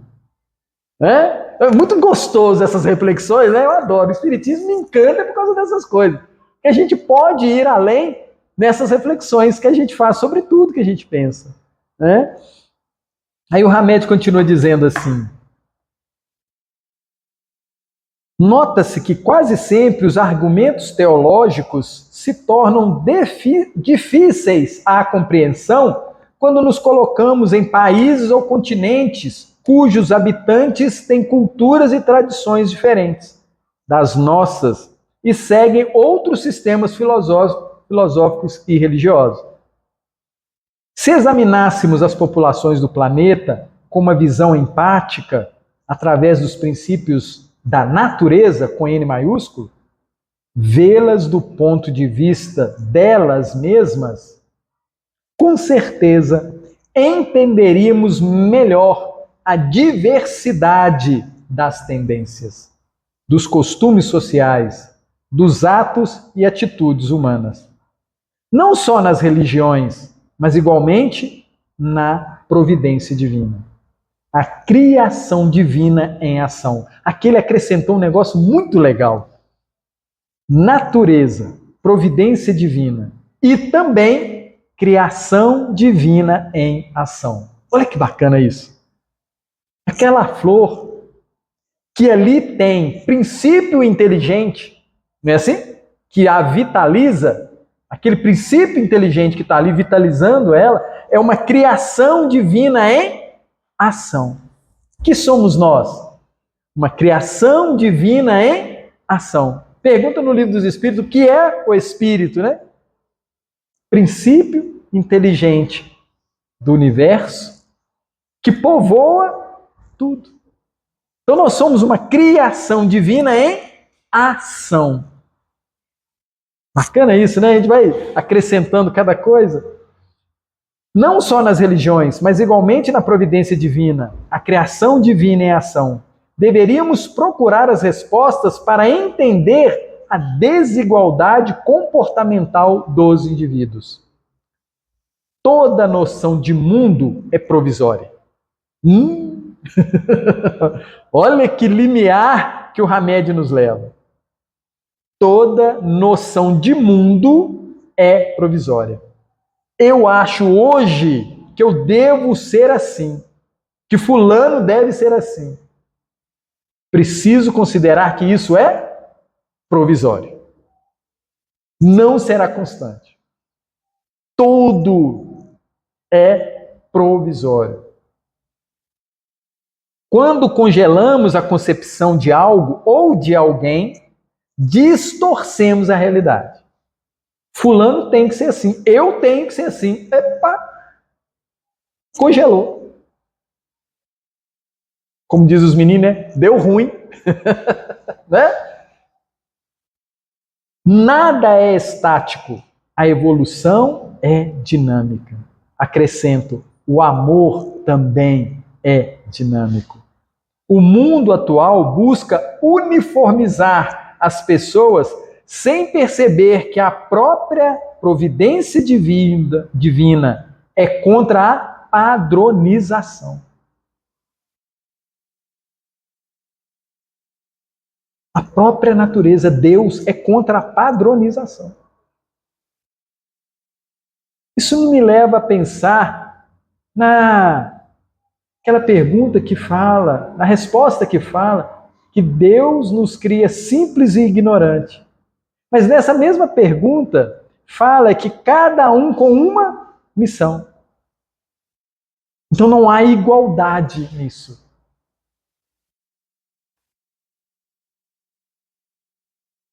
É muito gostoso essas reflexões, né? Eu adoro. O Espiritismo me encanta por causa dessas coisas. Que a gente pode ir além nessas reflexões que a gente faz sobre tudo que a gente pensa, né? Aí o Hamed continua dizendo assim: nota-se que quase sempre os argumentos teológicos se tornam difíceis à compreensão quando nos colocamos em países ou continentes cujos habitantes têm culturas e tradições diferentes das nossas e seguem outros sistemas filosóficos e religiosos. Se examinássemos as populações do planeta com uma visão empática, através dos princípios da natureza, com N maiúsculo, vê-las do ponto de vista delas mesmas, com certeza entenderíamos melhor a diversidade das tendências, dos costumes sociais, dos atos e atitudes humanas. Não só nas religiões, mas igualmente na providência divina. A criação divina em ação. Aqui ele acrescentou um negócio muito legal. Natureza, providência divina e também criação divina em ação. Olha que bacana isso. Aquela flor que ali tem princípio inteligente, não é assim? Que a vitaliza, aquele princípio inteligente que está ali vitalizando ela, é uma criação divina em ação. Que somos nós? Uma criação divina em ação. Pergunta no Livro dos Espíritos o que é o Espírito, né? Princípio inteligente do universo que povoa tudo. Então nós somos uma criação divina em ação. Bacana isso, né? A gente vai acrescentando cada coisa. Não só nas religiões, mas igualmente na providência divina, a criação divina em ação. Deveríamos procurar as respostas para entender a desigualdade comportamental dos indivíduos. Toda noção de mundo é provisória. Olha que limiar que o Hamed nos leva. Toda noção de mundo é provisória. Eu acho hoje que eu devo ser assim, que fulano deve ser assim. Preciso considerar que isso é provisório. Não será constante. Tudo é provisório. Quando congelamos a concepção de algo ou de alguém, distorcemos a realidade. Fulano tem que ser assim, eu tenho que ser assim. Epa! Congelou. Como diz os meninos, né? Deu ruim. Né? Nada é estático. A evolução é dinâmica. acrescento, o amor também é dinâmico. O mundo atual busca uniformizar as pessoas sem perceber que a própria providência divina é contra a padronização. A própria natureza, Deus, é contra a padronização. Isso me leva a pensar naquela pergunta que fala, na resposta que fala, que Deus nos cria simples e ignorante. Mas nessa mesma pergunta, fala que cada um com uma missão. Então não há igualdade nisso.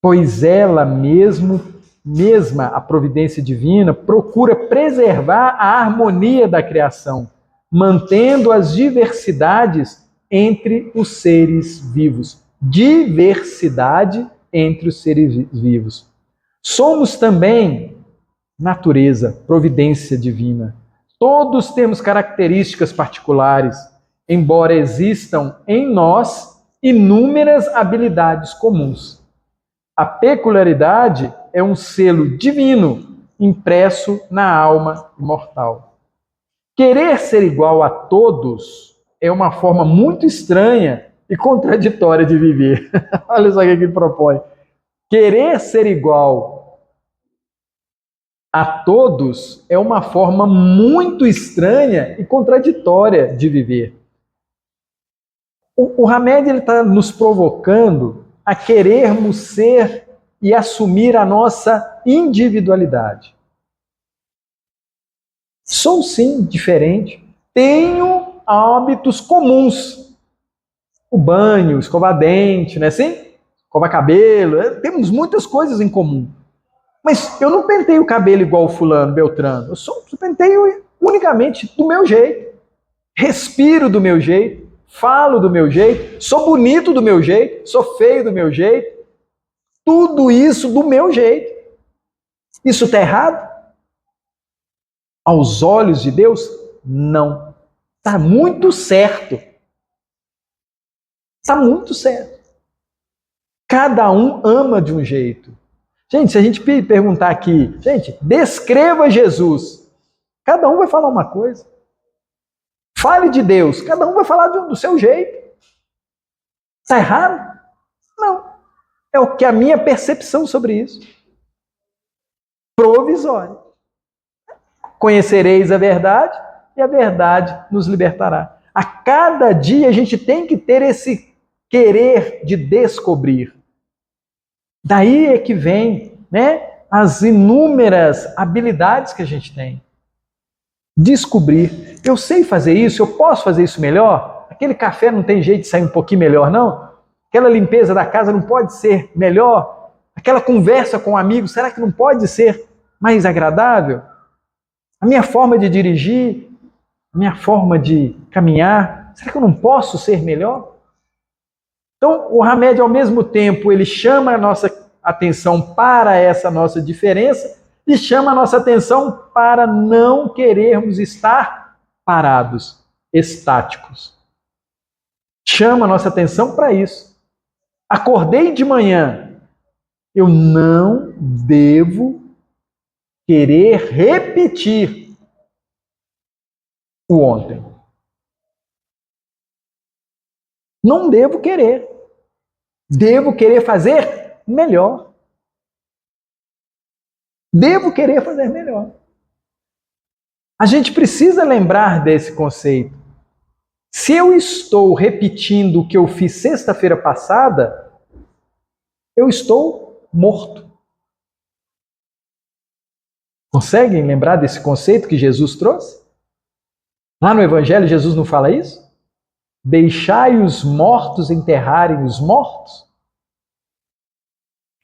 Pois ela mesma, a providência divina, procura preservar a harmonia da criação, mantendo as diversidades entre os seres vivos. Diversidade entre os seres vivos. Somos também natureza, providência divina. Todos temos características particulares, embora existam em nós inúmeras habilidades comuns. A peculiaridade é um selo divino impresso na alma imortal. Querer ser igual a todos é uma forma muito estranha e contraditória de viver. Olha só o que ele propõe. Querer ser igual a todos é uma forma muito estranha e contraditória de viver. O Hamed está nos provocando a querermos ser e assumir a nossa individualidade. Sou sim diferente, tenho hábitos comuns. O banho, escovar dente, não é assim? Escovar cabelo, temos muitas coisas em comum. Mas eu não penteio o cabelo igual o fulano, Beltrano. Eu penteio unicamente do meu jeito. Respiro do meu jeito. Falo do meu jeito. Sou bonito do meu jeito. Sou feio do meu jeito. Tudo isso do meu jeito. Isso está errado? Aos olhos de Deus, não. Está muito certo. Está muito certo. Cada um ama de um jeito. Gente, se a gente perguntar aqui, gente, descreva Jesus. Cada um vai falar uma coisa. Fale de Deus. Cada um vai falar do seu jeito. Está errado? Não. É o que a minha percepção sobre isso. Provisória. Conhecereis a verdade e a verdade nos libertará. A cada dia a gente tem que ter esse querer de descobrir. Daí é que vem, né, as inúmeras habilidades que a gente tem. Descobrir. Eu sei fazer isso, eu posso fazer isso melhor? Aquele café não tem jeito de sair um pouquinho melhor, não? Aquela limpeza da casa não pode ser melhor? Aquela conversa com um amigo, será que não pode ser mais agradável? A minha forma de dirigir, a minha forma de caminhar, será que eu não posso ser melhor? Então, o Hamed, ao mesmo tempo, ele chama a nossa atenção para essa nossa diferença e chama a nossa atenção para não querermos estar parados, estáticos. Chama a nossa atenção para isso. Acordei de manhã, eu não devo querer repetir o ontem. Não devo querer. Devo querer fazer melhor. Devo querer fazer melhor. A gente precisa lembrar desse conceito. Se eu estou repetindo o que eu fiz sexta-feira passada, eu estou morto. Conseguem lembrar desse conceito que Jesus trouxe? Lá no Evangelho, Jesus não fala isso? Deixai os mortos enterrarem os mortos?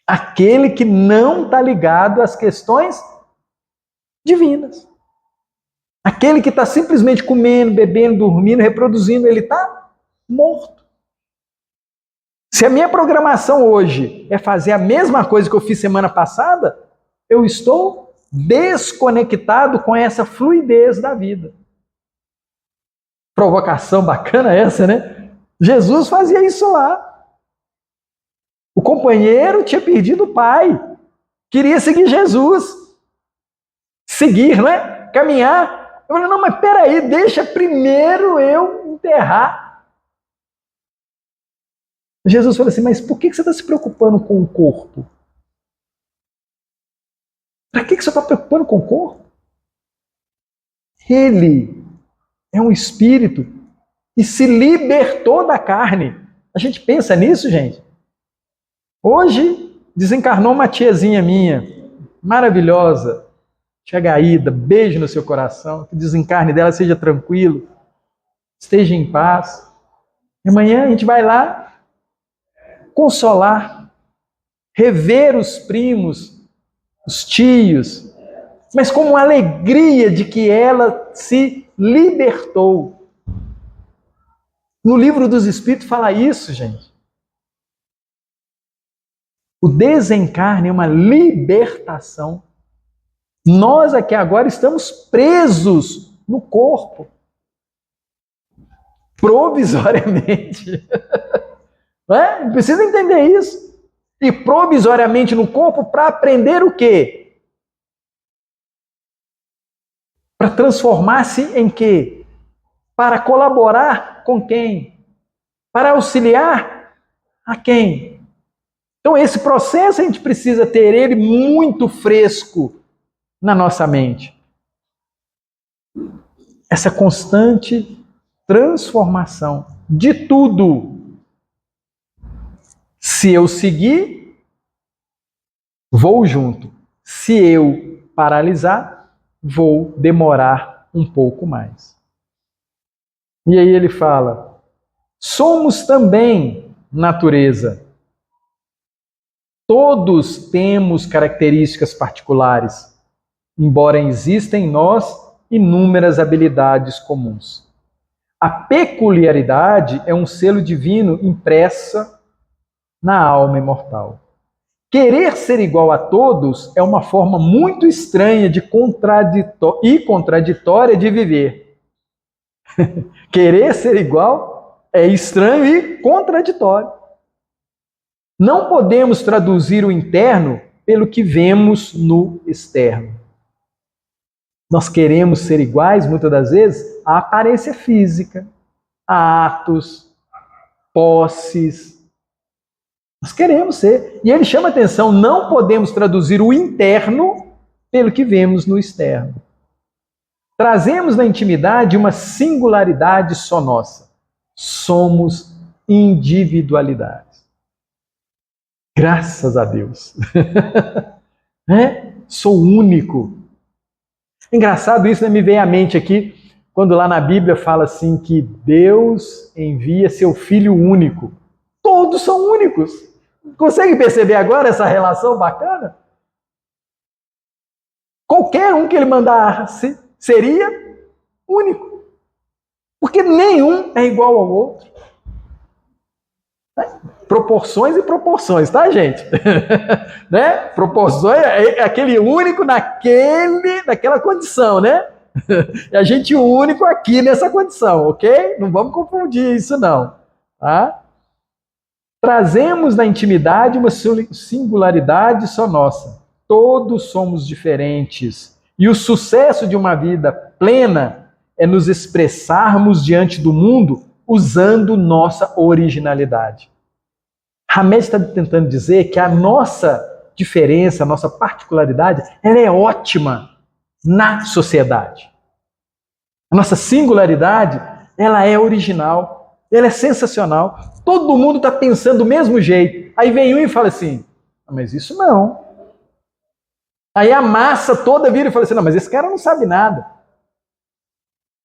Aquele que não está ligado às questões divinas. Aquele que está simplesmente comendo, bebendo, dormindo, reproduzindo, ele está morto. Se a minha programação hoje é fazer a mesma coisa que eu fiz semana passada, eu estou desconectado com essa fluidez da vida. Provocação bacana essa, né? Jesus fazia isso lá. O companheiro tinha perdido o pai, queria seguir Jesus. Seguir, não é? Caminhar. Eu falei, não, mas peraí, deixa primeiro eu enterrar. Jesus falou assim, mas por que você está se preocupando com o corpo? Para que você está preocupando com o corpo? Ele é um espírito e se libertou da carne. A gente pensa nisso, gente? Hoje desencarnou uma tiazinha minha, maravilhosa, tia Gaída, beijo no seu coração, que o desencarne dela seja tranquilo, esteja em paz. E amanhã a gente vai lá consolar, rever os primos, os tios, mas com uma alegria de que ela se libertou. No Livro dos Espíritos fala isso, gente. O desencarne é uma libertação. Nós aqui agora estamos presos no corpo. Provisoriamente. Não é? Precisa entender isso. E provisoriamente no corpo para aprender o quê? Para transformar-se em quê? Para colaborar com quem? Para auxiliar a quem? Então esse processo a gente precisa ter ele muito fresco na nossa mente. Essa constante transformação de tudo. Se eu seguir, vou junto. Se eu paralisar, vou demorar um pouco mais. E aí ele fala, somos também natureza. Todos temos características particulares, embora existam em nós inúmeras habilidades comuns. A peculiaridade é um selo divino impressa na alma imortal. Querer ser igual a todos é uma forma muito estranha e contraditória de viver. Querer ser igual é estranho e contraditório. Não podemos traduzir o interno pelo que vemos no externo. Nós queremos ser iguais, muitas das vezes, à aparência física, a atos, posses. Nós queremos ser. E ele chama atenção, não podemos traduzir o interno pelo que vemos no externo. Trazemos na intimidade uma singularidade só nossa. Somos individualidades. Graças a Deus. Sou único. Engraçado isso, né? Me vem à mente aqui, quando lá na Bíblia fala assim que Deus envia seu Filho único. Todos são únicos. Consegue perceber agora essa relação bacana? Qualquer um que ele mandasse seria único. Porque nenhum é igual ao outro. Proporções e proporções, tá, gente? Né? Proporções é aquele único naquela condição, né? E a gente único aqui nessa condição, ok? Não vamos confundir isso, não. Tá? Trazemos na intimidade uma singularidade só nossa. Todos somos diferentes. E o sucesso de uma vida plena é nos expressarmos diante do mundo usando nossa originalidade. Hamed está tentando dizer que a nossa diferença, a nossa particularidade, ela é ótima na sociedade. A nossa singularidade, ela é original, ela é sensacional. Todo mundo está pensando do mesmo jeito. Aí vem um e fala assim, mas isso não. Aí a massa toda vira e fala assim, não, mas esse cara não sabe nada.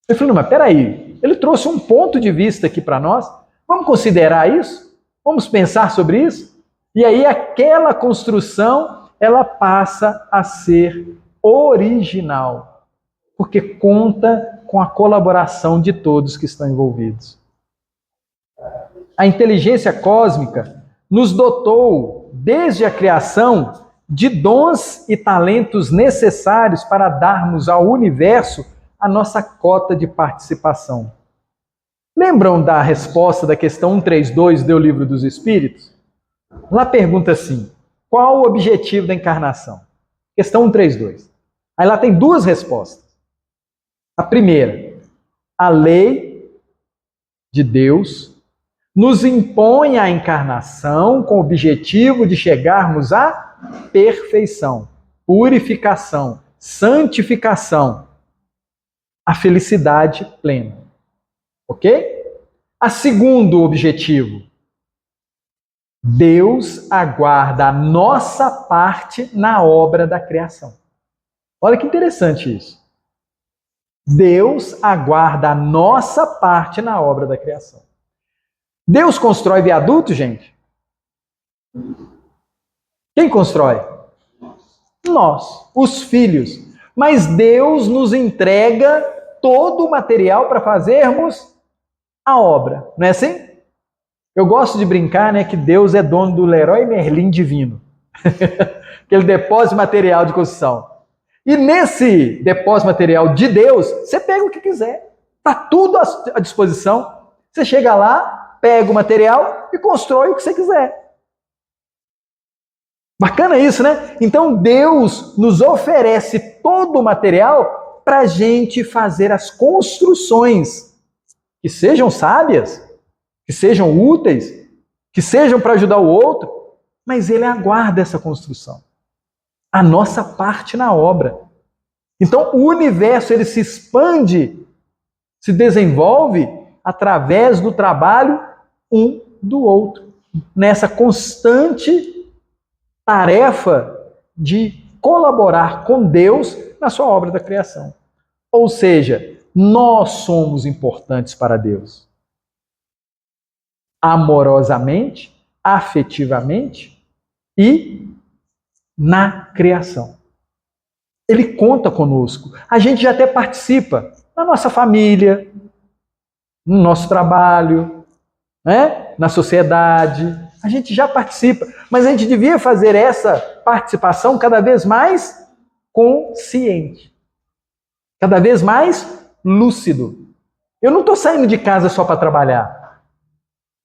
Eu falei, não, mas peraí, ele trouxe um ponto de vista aqui para nós, vamos considerar isso? Vamos pensar sobre isso? E aí aquela construção, ela passa a ser original, porque conta com a colaboração de todos que estão envolvidos. A inteligência cósmica nos dotou, desde a criação, de dons e talentos necessários para darmos ao universo a nossa cota de participação. Lembram da resposta da questão 132 do Livro dos Espíritos? Lá pergunta assim: qual o objetivo da encarnação? Questão 132. Aí lá tem duas respostas. A primeira: a lei de Deus nos impõe a encarnação com o objetivo de chegarmos à perfeição, purificação, santificação, a felicidade plena. Ok? A segundo objetivo: Deus aguarda a nossa parte na obra da criação. Olha que interessante isso. Deus aguarda a nossa parte na obra da criação. Deus constrói viaduto, gente? Quem constrói? Nós, os filhos. Mas Deus nos entrega todo o material para fazermos a obra. Não é assim? Eu gosto de brincar, né, que Deus é dono do Leroy Merlin divino. Aquele depósito material de construção. E nesse depósito material de Deus, você pega o que quiser. Está tudo à disposição. Você chega lá, pega o material e constrói o que você quiser. Bacana isso, né? Então Deus nos oferece todo o material para a gente fazer as construções que sejam sábias, que sejam úteis, que sejam para ajudar o outro, mas Ele aguarda essa construção. A nossa parte na obra. Então o universo ele se expande, se desenvolve através do trabalho um do outro, nessa constante tarefa de colaborar com Deus na sua obra da criação. Ou seja, nós somos importantes para Deus. Amorosamente, afetivamente e na criação. Ele conta conosco. A gente já até participa na nossa família, no nosso trabalho, né? Na sociedade. A gente já participa, mas a gente devia fazer essa participação cada vez mais consciente, cada vez mais lúcido. Eu não estou saindo de casa só para trabalhar.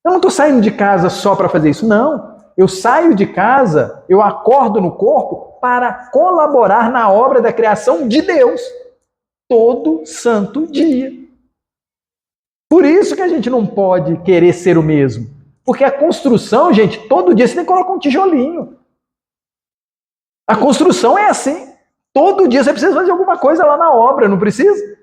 Eu não estou saindo de casa só para fazer isso. Não. Eu saio de casa, eu acordo no corpo para colaborar na obra da criação de Deus. Todo santo dia. Por isso que a gente não pode querer ser o mesmo. Porque a construção, gente, todo dia você tem que colocar um tijolinho. A construção é assim. Todo dia você precisa fazer alguma coisa lá na obra, não precisa?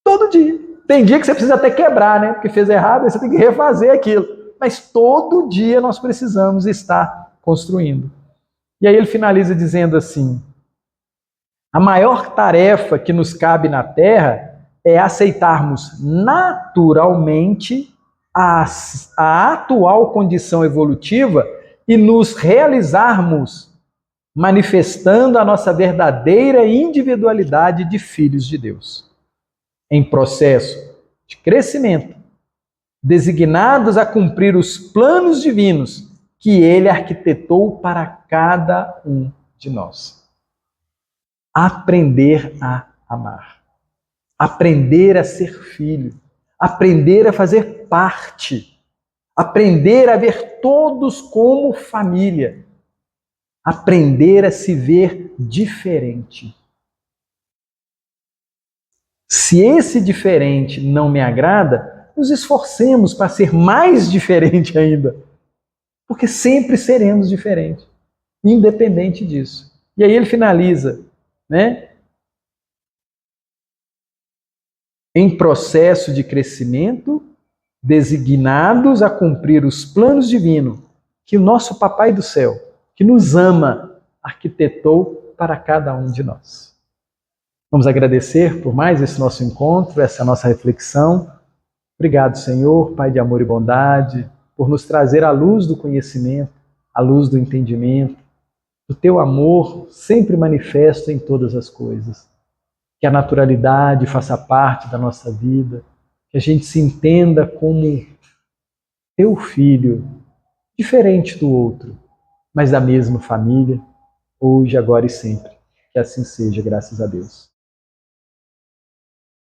Todo dia. Tem dia que você precisa até quebrar, né? Porque fez errado, aí você tem que refazer aquilo. Mas todo dia nós precisamos estar construindo. E aí ele finaliza dizendo assim: a maior tarefa que nos cabe na Terra é aceitarmos naturalmente a atual condição evolutiva e nos realizarmos manifestando a nossa verdadeira individualidade de filhos de Deus, em processo de crescimento, designados a cumprir os planos divinos que Ele arquitetou para cada um de nós. Aprender a amar, aprender a ser filho, aprender a fazer parte, aprender a ver todos como família, aprender a se ver diferente. Se esse diferente não me agrada, nos esforcemos para ser mais diferente ainda, porque sempre seremos diferentes, independente disso. E aí ele finaliza, né? Em processo de crescimento, designados a cumprir os planos divinos que o nosso Papai do Céu, que nos ama, arquitetou para cada um de nós. Vamos agradecer por mais esse nosso encontro, essa nossa reflexão. Obrigado, Senhor, Pai de amor e bondade, por nos trazer a luz do conhecimento, a luz do entendimento, do Teu amor sempre manifesto em todas as coisas. Que a naturalidade faça parte da nossa vida, que a gente se entenda como Teu filho, diferente do outro, mas da mesma família, hoje, agora e sempre. Que assim seja, graças a Deus.